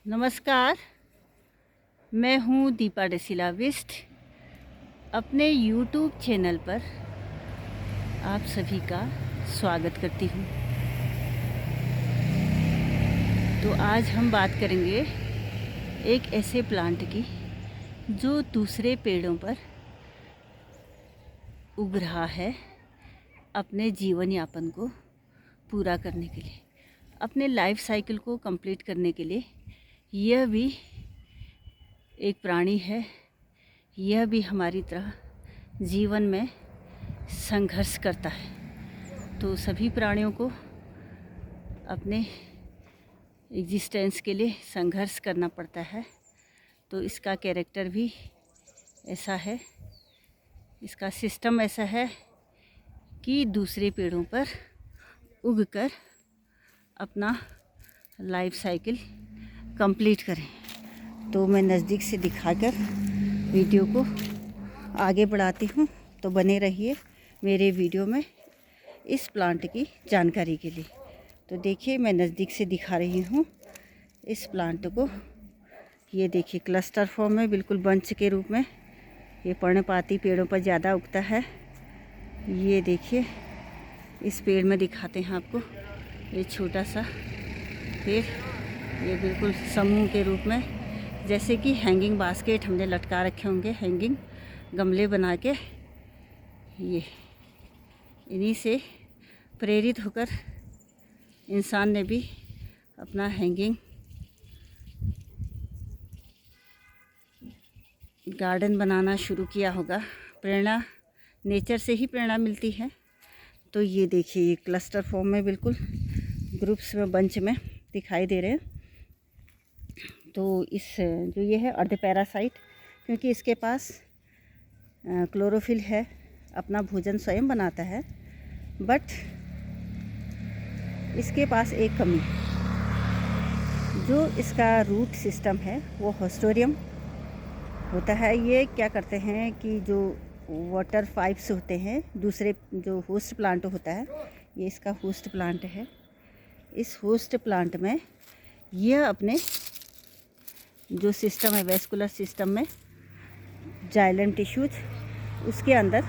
नमस्कार। मैं हूँ दीपा डेसिला विस्ट। अपने YouTube चैनल पर आप सभी का स्वागत करती हूँ। तो आज हम बात करेंगे एक ऐसे प्लांट की जो दूसरे पेड़ों पर उग रहा है अपने जीवन यापन को पूरा करने के लिए, अपने लाइफ साइकिल को कंप्लीट करने के लिए। यह भी एक प्राणी है, यह भी हमारी तरह जीवन में संघर्ष करता है। तो सभी प्राणियों को अपने एग्जिस्टेंस के लिए संघर्ष करना पड़ता है। तो इसका कैरेक्टर भी ऐसा है, इसका सिस्टम ऐसा है कि दूसरे पेड़ों पर उगकर अपना लाइफ साइकिल कंप्लीट करें। तो मैं नज़दीक से दिखाकर वीडियो को आगे बढ़ाती हूँ, तो बने रहिए मेरे वीडियो में इस प्लांट की जानकारी के लिए। तो देखिए, मैं नज़दीक से दिखा रही हूँ इस प्लांट को। ये देखिए, क्लस्टर फॉर्म में, बिल्कुल बंच के रूप में ये पर्णपाती पेड़ों पर ज़्यादा उगता है। ये देखिए, इस पेड़ में दिखाते हैं आपको, ये छोटा सा पेड़, ये बिल्कुल समूह के रूप में, जैसे कि हैंगिंग बास्केट हमने लटका रखे होंगे, हैंगिंग गमले बना के। ये इन्हीं से प्रेरित होकर इंसान ने भी अपना हैंगिंग गार्डन बनाना शुरू किया होगा। प्रेरणा नेचर से ही प्रेरणा मिलती है। तो ये देखिए, ये क्लस्टर फॉर्म में बिल्कुल ग्रुप्स में, बंच में दिखाई दे रहे हैं। तो इस जो ये है अर्ध पैरासाइट, क्योंकि इसके पास क्लोरोफिल है, अपना भोजन स्वयं बनाता है, बट इसके पास एक कमी, जो इसका रूट सिस्टम है वो होस्टोरियम होता है। ये क्या करते हैं कि जो वाटर पाइप्स होते हैं, दूसरे जो होस्ट प्लांट होता है, ये इसका होस्ट प्लांट है। इस होस्ट प्लांट में यह अपने जो सिस्टम है, वेस्कुलर सिस्टम में जाइलम टिश्यूज, उसके अंदर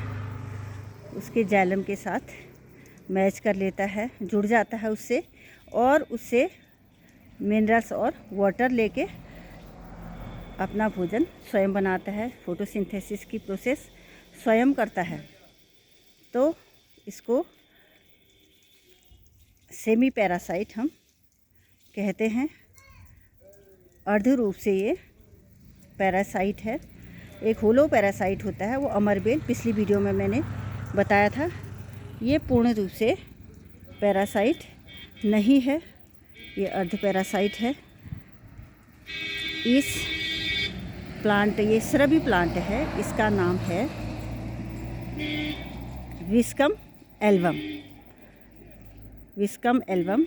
उसके जाइलम के साथ मैच कर लेता है, जुड़ जाता है उससे, और उससे मिनरल्स और वाटर लेके अपना भोजन स्वयं बनाता है। फोटोसिंथेसिस की प्रोसेस स्वयं करता है। तो इसको सेमी पैरासाइट हम कहते हैं। अर्ध रूप से ये पैरासाइट है। एक होलो पैरासाइट होता है, वो अमरबेल, पिछली वीडियो में मैंने बताया था। ये पूर्ण रूप से पैरासाइट नहीं है, ये अर्ध पैरासाइट है। इस प्लांट, ये श्रबी प्लांट है, इसका नाम है Viscum album. Viscum album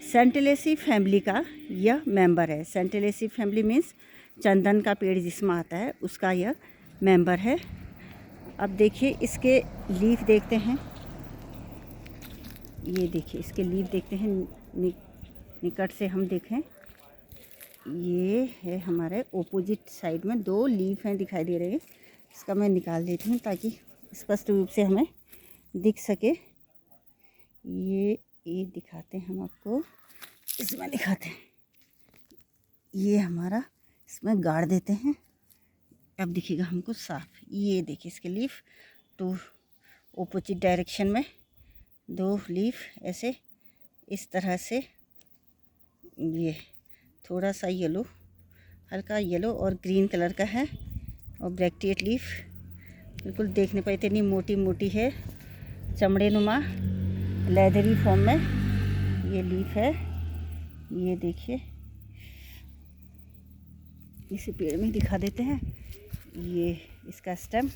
Santalaceae family का यह मेंबर है। सेंटिलेसी फैमिली मीन्स चंदन का पेड़ जिसमें आता है, उसका यह मेंबर है। अब देखिए, इसके लीफ देखते हैं। ये देखिए, इसके लीफ देखते हैं, निकट से हम देखें। ये है हमारे ओपोजिट साइड में दो लीफ हैं, दिखाई दे रहे हैं। इसका मैं निकाल देती हूँ ताकि स्पष्ट रूप से हमें दिख सके। ये दिखाते हैं हम आपको, इसमें दिखाते हैं। ये हमारा, इसमें गाड़ देते हैं, अब दिखेगा हमको साफ। ये देखिए, इसके लीफ तो ओपोजिट डायरेक्शन में दो लीफ ऐसे इस तरह से, ये थोड़ा सा येलो, हल्का येलो और ग्रीन कलर का है, और ब्रैक्टिएट लीफ बिल्कुल देखने पर इतनी मोटी मोटी है, चमड़े नुमा लेदरी फॉर्म में ये लीफ है। ये देखिए, इसी पेड़ में दिखा देते हैं। ये इसका स्टेम,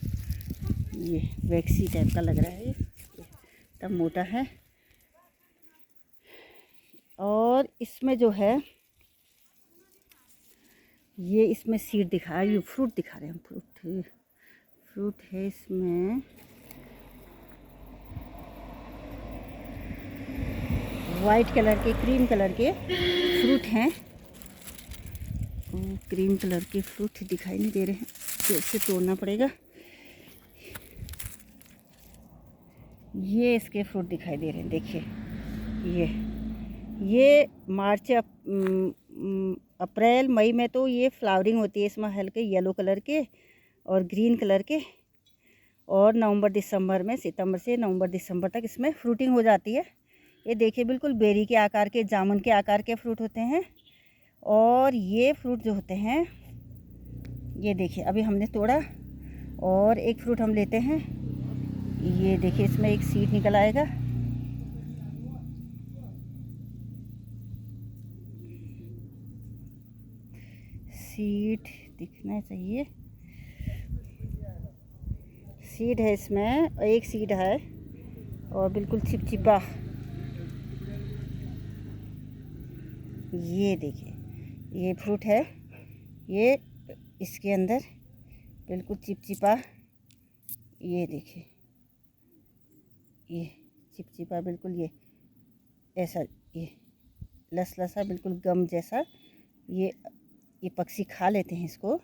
ये वैक्सी टाइप का लग रहा है, ये तब मोटा है। और इसमें जो है, ये इसमें सीड दिखा, ये फ्रूट दिखा रहे हैं हम। फ्रूट है इसमें, वाइट कलर के, क्रीम कलर के फ्रूट हैं। ग्रीन कलर के फ्रूट दिखाई नहीं दे रहे हैं, तो इसे तोड़ना पड़ेगा। ये इसके फ्रूट दिखाई दे रहे हैं, देखिए ये मार्च अप्रैल मई में तो ये फ्लावरिंग होती है इसमें, हल्के येलो कलर के और ग्रीन कलर के। और नवंबर दिसंबर में, सितंबर से नवंबर दिसंबर तक इसमें फ्रूटिंग हो जाती है। ये देखिए बिल्कुल बेरी के आकार के, जामुन के आकार के फ्रूट होते हैं। और ये फ्रूट जो होते हैं, ये देखिए अभी हमने तोड़ा। और एक फ्रूट हम लेते हैं, ये देखिए इसमें एक सीड निकल आएगा। सीड दिखना चाहिए, सीड है इसमें, एक सीड है और बिल्कुल चिपचिपा। ये देखिए ये फ्रूट है, ये इसके अंदर बिल्कुल चिपचिपा। ये देखिए ये चिपचिपा बिल्कुल, ये ऐसा, ये लसलसा बिल्कुल गम जैसा। ये पक्षी खा लेते हैं इसको।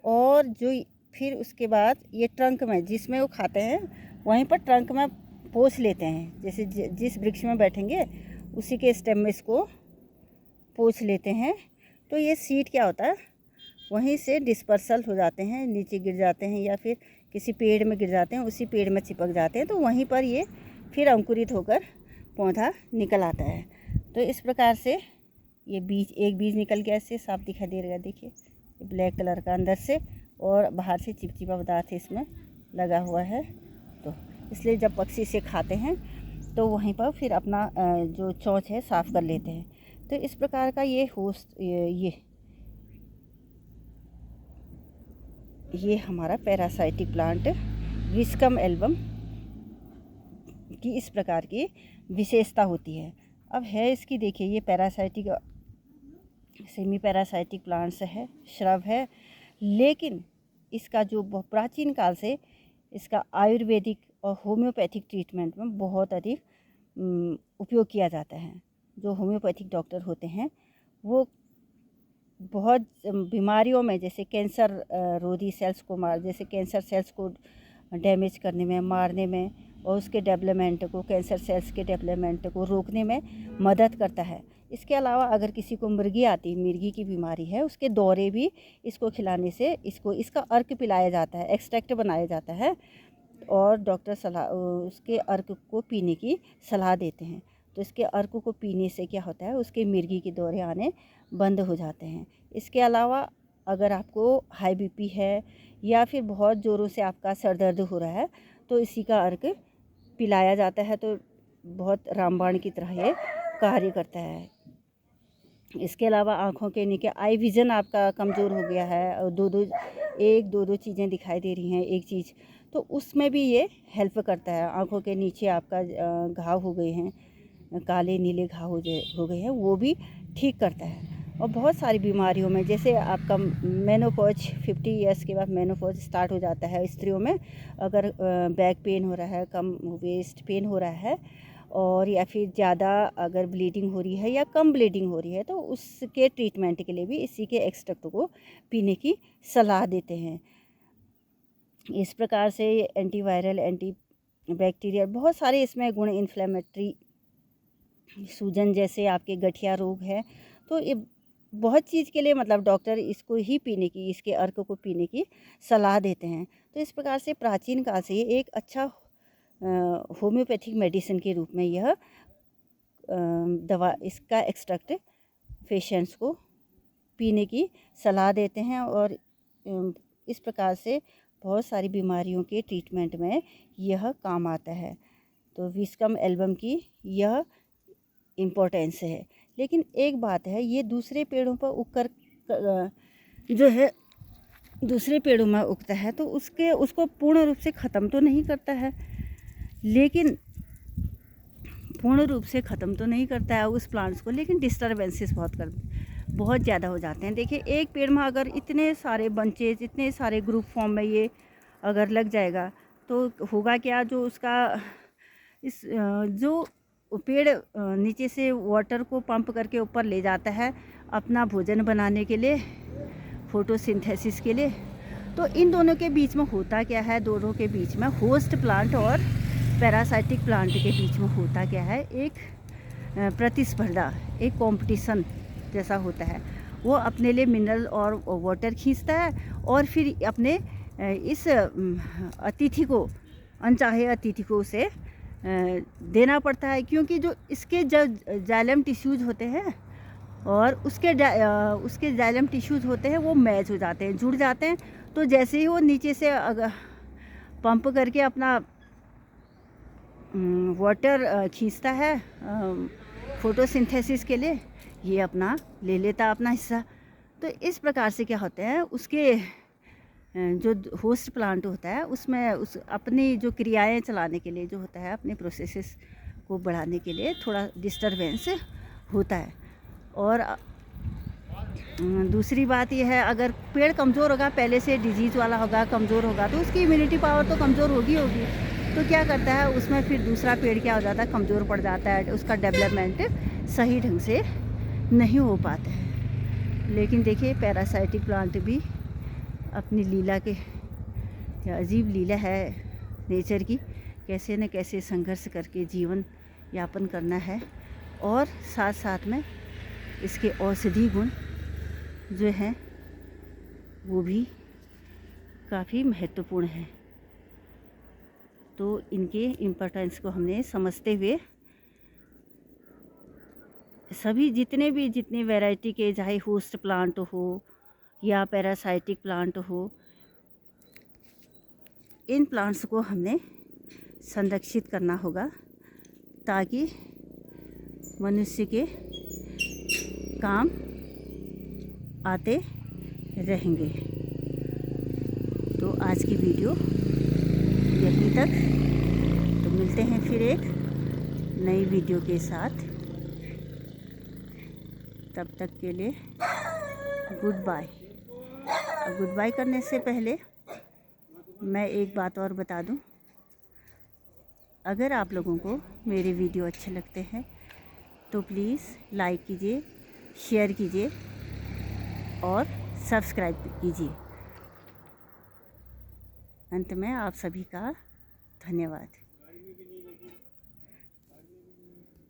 और जो फिर उसके बाद ये ट्रंक में, जिसमें वो खाते हैं वहीं पर ट्रंक में पोंछ लेते हैं। जैसे जिस वृक्ष में बैठेंगे उसी के स्टेम में इसको पोंछ लेते हैं। तो ये सीड क्या होता है, वहीं से डिस्पर्सल हो जाते हैं, नीचे गिर जाते हैं या फिर किसी पेड़ में गिर जाते हैं, उसी पेड़ में चिपक जाते हैं। तो वहीं पर ये फिर अंकुरित होकर पौधा निकल आता है। तो इस प्रकार से ये बीज, एक बीज निकल गया, इससे साफ दिखाई दे रहा है, देखिए ब्लैक कलर का अंदर से और बाहर से चिपचिपा पदार्थ इसमें लगा हुआ है। तो इसलिए जब पक्षी इसे खाते हैं तो वहीं पर फिर अपना जो चोंच है साफ़ कर लेते हैं। तो इस प्रकार का ये होस्ट, ये हमारा पैरासाइटिक प्लांट विस्कम एल्बम की इस प्रकार की विशेषता होती है। अब है इसकी, देखिए ये पैरासाइटिक, सेमी पैरासाइटिक प्लांट्स है, श्रब है। लेकिन इसका जो प्राचीन काल से इसका आयुर्वेदिक और होम्योपैथिक ट्रीटमेंट में बहुत अधिक उपयोग किया जाता है। जो होम्योपैथिक डॉक्टर होते हैं वो बहुत बीमारियों में, जैसे कैंसर रोधी सेल्स को जैसे कैंसर सेल्स को डैमेज करने में, मारने में और उसके डेवलपमेंट को, कैंसर सेल्स के डेवलपमेंट को रोकने में मदद करता है। इसके अलावा अगर किसी को मिर्गी की बीमारी है, उसके दौरे भी इसको खिलाने से इसका अर्क पिलाया जाता है, एक्सट्रैक्ट बनाया जाता है और डॉक्टर उसके अर्क को पीने की सलाह देते हैं। तो इसके अर्क को पीने से क्या होता है, उसके मिर्गी के दौरे आने बंद हो जाते हैं। इसके अलावा अगर आपको हाई बीपी है या फिर बहुत ज़ोरों से आपका सर दर्द हो रहा है तो इसी का अर्क पिलाया जाता है। तो बहुत रामबाण की तरह ये कार्य करता है। इसके अलावा आँखों के नीचे आई विज़न आपका कमज़ोर हो गया है और दो दो चीज़ें दिखाई दे रही हैं एक चीज़, तो उसमें भी ये हेल्प करता है। आँखों के नीचे आपका घाव हो गए हैं, काले नीले घाव हो गए हैं, वो भी ठीक करता है। और बहुत सारी बीमारियों में, जैसे आपका मेनोपॉज, 50 ईयर्स के बाद मेनोपॉज स्टार्ट हो जाता है स्त्रियों में। अगर बैक पेन हो रहा है, कम वेस्ट पेन हो रहा है और या फिर ज़्यादा अगर ब्लीडिंग हो रही है या कम ब्लीडिंग हो रही है, तो उसके ट्रीटमेंट के लिए भी इसी के एक्सट्रैक्ट को पीने की सलाह देते हैं। इस प्रकार से एंटीवायरल, एंटी बैक्टीरियल बहुत सारे इसमें गुण, इन्फ्लेमेटरी, सूजन जैसे आपके गठिया रोग है, तो ये बहुत चीज़ के लिए मतलब डॉक्टर इसको ही पीने की, इसके अर्क को पीने की सलाह देते हैं। तो इस प्रकार से प्राचीन काल से ये एक अच्छा होम्योपैथिक मेडिसिन के रूप में यह दवा, इसका एक्सट्रैक्ट पेशेंट्स को पीने की सलाह देते हैं। और इस प्रकार से बहुत सारी बीमारियों के ट्रीटमेंट में यह काम आता है। तो विस्कम एल्बम की यह इम्पोर्टेंस है। लेकिन एक बात है, ये दूसरे पेड़ों पर उगकर जो है दूसरे पेड़ों में उगता है तो उसको पूर्ण रूप से ख़त्म तो नहीं करता है, लेकिन पूर्ण रूप से ख़त्म तो नहीं करता है उस प्लांट्स को, लेकिन डिस्टर्बेंसेस बहुत ज़्यादा हो जाते हैं। देखिए एक पेड़ में अगर इतने सारे बंचेज, इतने सारे ग्रुप फॉर्म में ये अगर लग जाएगा तो होगा क्या, जो उसका जो पेड़ नीचे से वाटर को पंप करके ऊपर ले जाता है अपना भोजन बनाने के लिए, फोटोसिंथेसिस के लिए। तो इन दोनों के बीच में होता क्या है, दोनों के बीच में होस्ट प्लांट और पैरासाइटिक प्लांट के बीच में होता क्या है, एक प्रतिस्पर्धा, एक कंपटीशन जैसा होता है। वो अपने लिए मिनरल और वाटर खींचता है और फिर अपने इस अतिथि को, अनचाहे अतिथि को उसे देना पड़ता है, क्योंकि जो इसके जब जाइलम टिश्यूज़ होते हैं और उसके जाइलम टिश्यूज़ होते हैं वो मैच हो जाते हैं, जुड़ जाते हैं। तो जैसे ही वो नीचे से पंप करके अपना वाटर खींचता है फोटोसिंथेसिस के लिए, ये अपना ले लेता अपना हिस्सा। तो इस प्रकार से क्या होता है, उसके जो होस्ट प्लांट होता है उसमें उस अपनी जो क्रियाएं चलाने के लिए जो होता है, अपने प्रोसेसेस को बढ़ाने के लिए थोड़ा डिस्टरबेंस होता है। और दूसरी बात यह है, अगर पेड़ कमज़ोर होगा, पहले से डिजीज़ वाला होगा, कमज़ोर होगा, तो उसकी इम्यूनिटी पावर तो कमज़ोर होगी। तो क्या करता है उसमें फिर दूसरा पेड़ क्या हो जाता है, कमज़ोर पड़ जाता है, उसका डेवलपमेंट सही ढंग से नहीं हो पाता है। लेकिन देखिए पैरासाइटिक प्लांट भी अपनी लीला के, अजीब लीला है नेचर की, कैसे न कैसे संघर्ष करके जीवन यापन करना है। और साथ साथ में इसके औषधि गुण जो हैं वो भी काफ़ी महत्वपूर्ण हैं। तो इनके इम्पोर्टेंस को हमने समझते हुए सभी जितनी वैरायटी के, चाहे होस्ट प्लांट हो या पैरासाइटिक प्लांट हो, इन प्लांट्स को हमने संरक्षित करना होगा ताकि मनुष्य के काम आते रहेंगे। तो आज की वीडियो यहीं तक। तो मिलते हैं फिर एक नई वीडियो के साथ। तब तक के लिए गुड बाय। गुड बाय करने से पहले मैं एक बात और बता दूं, अगर आप लोगों को मेरे वीडियो अच्छे लगते हैं तो प्लीज़ लाइक कीजिए, शेयर कीजिए और सब्सक्राइब कीजिए। अंत में आप सभी का धन्यवाद।